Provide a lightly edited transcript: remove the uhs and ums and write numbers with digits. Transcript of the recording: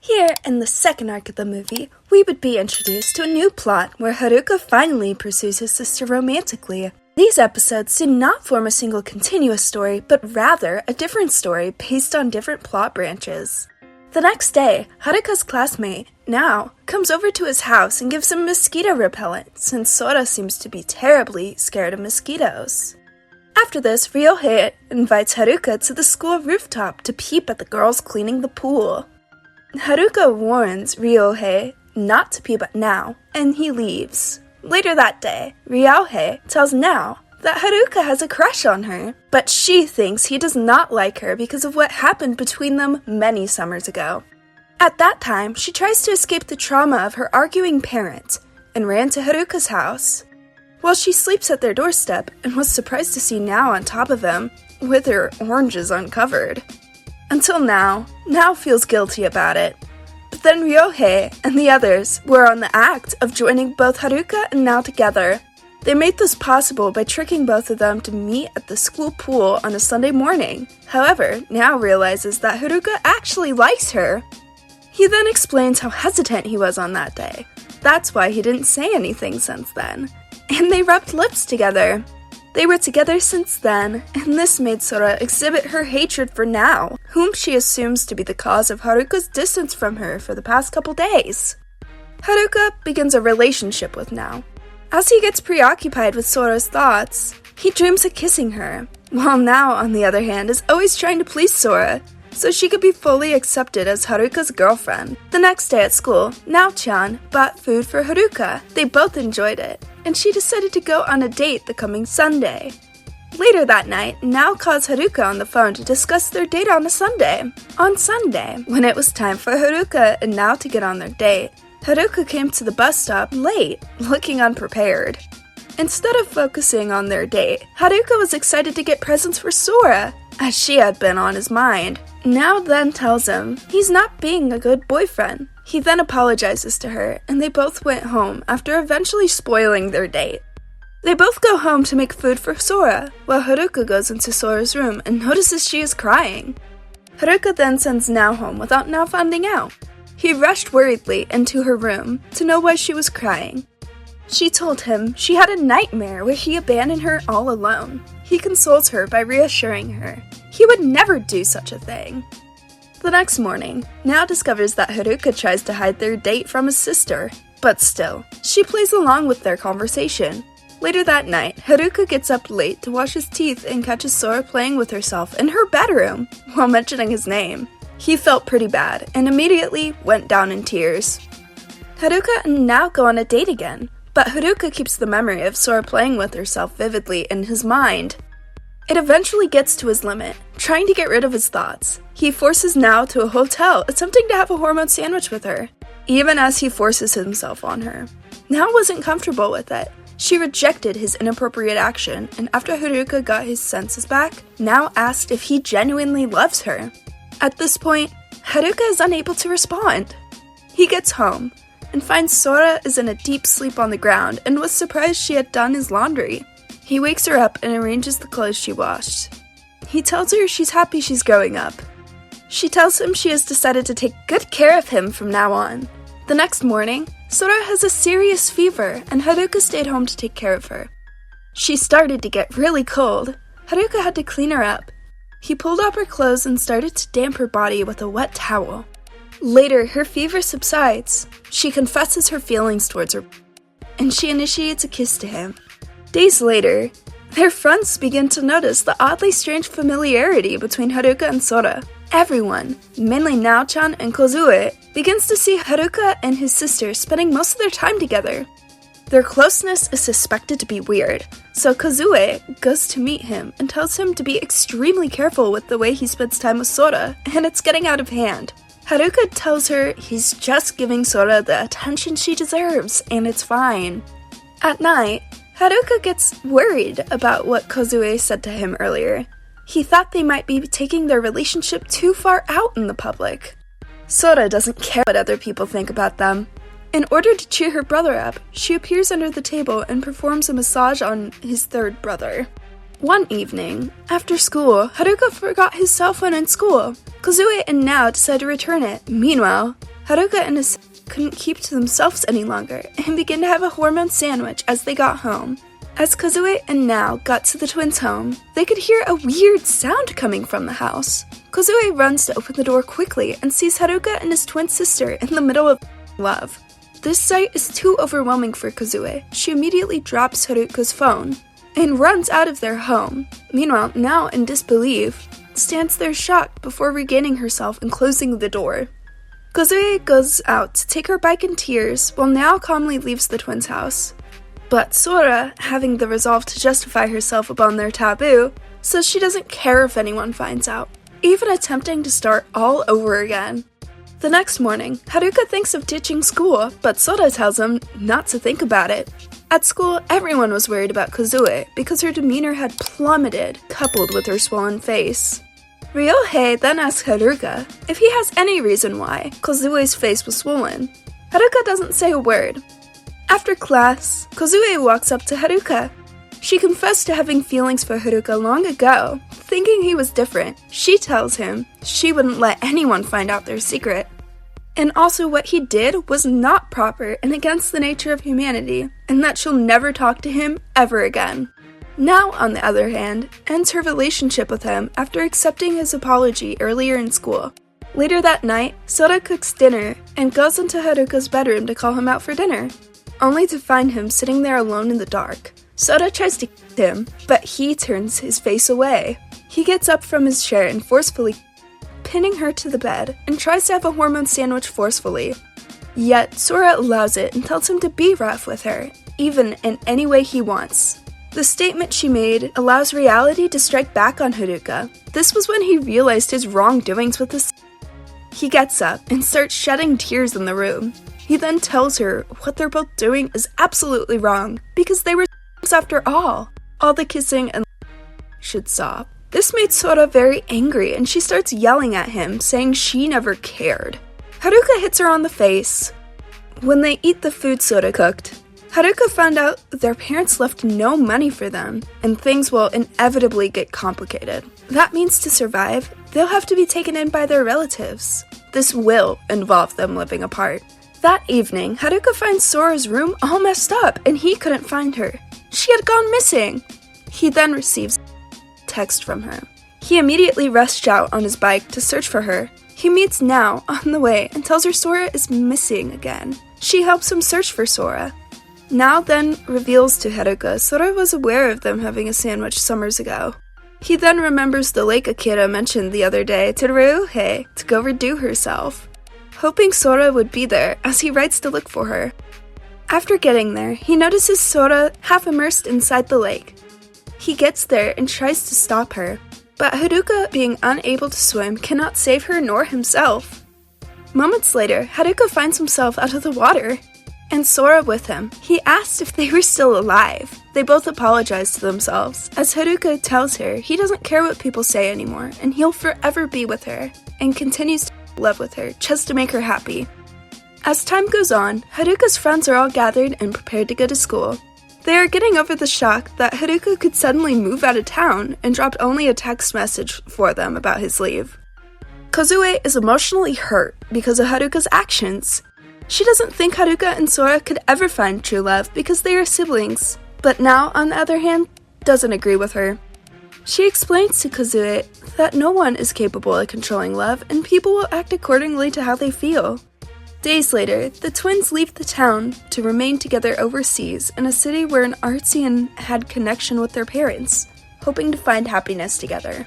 Here, in the second arc of the movie, we would be introduced to a new plot where Haruka finally pursues his sister romantically. These episodes do not form a single continuous story, but rather a different story based on different plot branches. The next day, Haruka's classmate, Now, comes over to his house and gives him mosquito repellent, since Sora seems to be terribly scared of mosquitoes. After this, Ryohei invites Haruka to the school rooftop to peep at the girls cleaning the pool. Haruka warns Ryohei not to peep at Now, and he leaves. Later that day, Ryohei tells Now that Haruka has a crush on her, but she thinks he does not like her because of what happened between them many summers ago. At that time, she tries to escape the trauma of her arguing parents and ran to Haruka's house. While she sleeps at their doorstep and was surprised to see Now on top of him, with her oranges uncovered. Until Now feels guilty about it. But then Ryohei and the others were on the act of joining both Haruka and Now together. They made this possible by tricking both of them to meet at the school pool on a Sunday morning. However, Now realizes that Haruka actually likes her. He then explains how hesitant he was on that day. That's why he didn't say anything since then. And they rubbed lips together. They were together since then, and this made Sora exhibit her hatred for Now, whom she assumes to be the cause of Haruka's distance from her for the past couple days. Haruka begins a relationship with Now. As he gets preoccupied with Sora's thoughts, he dreams of kissing her, while Now, on the other hand, is always trying to please Sora, so she could be fully accepted as Haruka's girlfriend. The next day at school, Now-chan bought food for Haruka. They both enjoyed it, and she decided to go on a date the coming Sunday. Later that night, Now calls Haruka on the phone to discuss their date on a Sunday. On Sunday, when it was time for Haruka and Now to get on their date, Haruka came to the bus stop late, looking unprepared. Instead of focusing on their date, Haruka was excited to get presents for Sora, as she had been on his mind. Now then tells him he's not being a good boyfriend. He then apologizes to her, and they both went home after eventually spoiling their date. They both go home to make food for Sora, while Haruka goes into Sora's room and notices she is crying. Haruka then sends Now home without Now finding out. He rushed worriedly into her room to know why she was crying. She told him she had a nightmare where he abandoned her all alone. He consoles her by reassuring her he would never do such a thing. The next morning, Now discovers that Haruka tries to hide their date from his sister, but still, she plays along with their conversation. Later that night, Haruka gets up late to wash his teeth and catches Sora playing with herself in her bedroom while mentioning his name. He felt pretty bad and immediately went down in tears. Haruka and Now go on a date again, but Haruka keeps the memory of Sora playing with herself vividly in his mind. It eventually gets to his limit, trying to get rid of his thoughts. He forces Now to a hotel, attempting to have a hormone sandwich with her, even as he forces himself on her. Now wasn't comfortable with it. She rejected his inappropriate action, and after Haruka got his senses back, Now asked if he genuinely loves her. At this point, Haruka is unable to respond. He gets home and finds Sora is in a deep sleep on the ground and was surprised she had done his laundry. He wakes her up and arranges the clothes she washed. He tells her she's happy she's growing up. She tells him she has decided to take good care of him from now on. The next morning, Sora has a serious fever and Haruka stayed home to take care of her. She started to get really cold. Haruka had to clean her up. He pulled up her clothes and started to damp her body with a wet towel. Later, her fever subsides. She confesses her feelings towards her, and she initiates a kiss to him. Days later, their friends begin to notice the oddly strange familiarity between Haruka and Sora. Everyone, mainly Now-chan and Kozue, begins to see Haruka and his sister spending most of their time together. Their closeness is suspected to be weird, so Kozue goes to meet him and tells him to be extremely careful with the way he spends time with Sora, and it's getting out of hand. Haruka tells her he's just giving Sora the attention she deserves, and it's fine. At night, Haruka gets worried about what Kozue said to him earlier. He thought they might be taking their relationship too far out in the public. Sora doesn't care what other people think about them. In order to cheer her brother up, she appears under the table and performs a massage on his third brother. One evening, after school, Haruka forgot his cell phone in school. Kozue and Now decide to return it. Meanwhile, Haruka and his couldn't keep to themselves any longer and began to have a hormone sandwich as they got home. As Kozue and Nao got to the twins' home, they could hear a weird sound coming from the house. Kozue runs to open the door quickly and sees Haruka and his twin sister in the middle of love. This sight is too overwhelming for Kozue. She immediately drops Haruka's phone and runs out of their home. Meanwhile, Nao, in disbelief, stands there shocked before regaining herself and closing the door. Kozue goes out to take her bike in tears while Nao calmly leaves the twins' house. But Sora, having the resolve to justify herself upon their taboo, says she doesn't care if anyone finds out, even attempting to start all over again. The next morning, Haruka thinks of ditching school, but Sora tells him not to think about it. At school, everyone was worried about Kozue because her demeanor had plummeted, coupled with her swollen face. Ryohei then asks Haruka if he has any reason why Kozue's face was swollen. Haruka doesn't say a word. After class, Kozue walks up to Haruka. She confessed to having feelings for Haruka long ago, thinking he was different. She tells him she wouldn't let anyone find out their secret. And also what he did was not proper and against the nature of humanity, and that she'll never talk to him ever again. Nao, on the other hand, ends her relationship with him after accepting his apology earlier in school. Later that night, Sora cooks dinner and goes into Haruka's bedroom to call him out for dinner, only to find him sitting there alone in the dark. Sora tries to kiss him, but he turns his face away. He gets up from his chair and forcefully pinning her to the bed and tries to have a hormone sandwich forcefully. Yet Sora allows it and tells him to be rough with her, even in any way he wants. The statement she made allows reality to strike back on Haruka. This was when he realized his wrongdoings with this. He gets up and starts shedding tears in the room. He then tells her what they're both doing is absolutely wrong, because they were after all. All the kissing and should stop. This made Sora very angry and she starts yelling at him, saying she never cared. Haruka hits her on the face. When they eat the food Sora cooked, Haruka found out their parents left no money for them, and things will inevitably get complicated. That means to survive, they'll have to be taken in by their relatives. This will involve them living apart. That evening, Haruka finds Sora's room all messed up and he couldn't find her. She had gone missing. He then receives a text from her. He immediately rushed out on his bike to search for her. He meets Nao on the way and tells her Sora is missing again. She helps him search for Sora. Nao then reveals to Haruka Sora was aware of them having a sandwich summers ago. He then remembers the lake Akira mentioned the other day to Ryohei to go redo herself, hoping Sora would be there as he writes to look for her. After getting there, he notices Sora half immersed inside the lake. He gets there and tries to stop her, but Haruka, being unable to swim, cannot save her nor himself. Moments later, Haruka finds himself out of the water, and Sora with him. He asked if they were still alive. They both apologize to themselves, as Haruka tells her he doesn't care what people say anymore, and he'll forever be with her, and continues to love with her just to make her happy. As time goes on, Haruka's friends are all gathered and prepared to go to school. They are getting over the shock that Haruka could suddenly move out of town and dropped only a text message for them about his leave. Kozue is emotionally hurt because of Haruka's actions. She doesn't think Haruka and Sora could ever find true love because they are siblings, but Nao, on the other hand, doesn't agree with her. She explains to Kozue that no one is capable of controlling love and people will act accordingly to how they feel. Days later, the twins leave the town to remain together overseas in a city where an artsy had connection with their parents, hoping to find happiness together.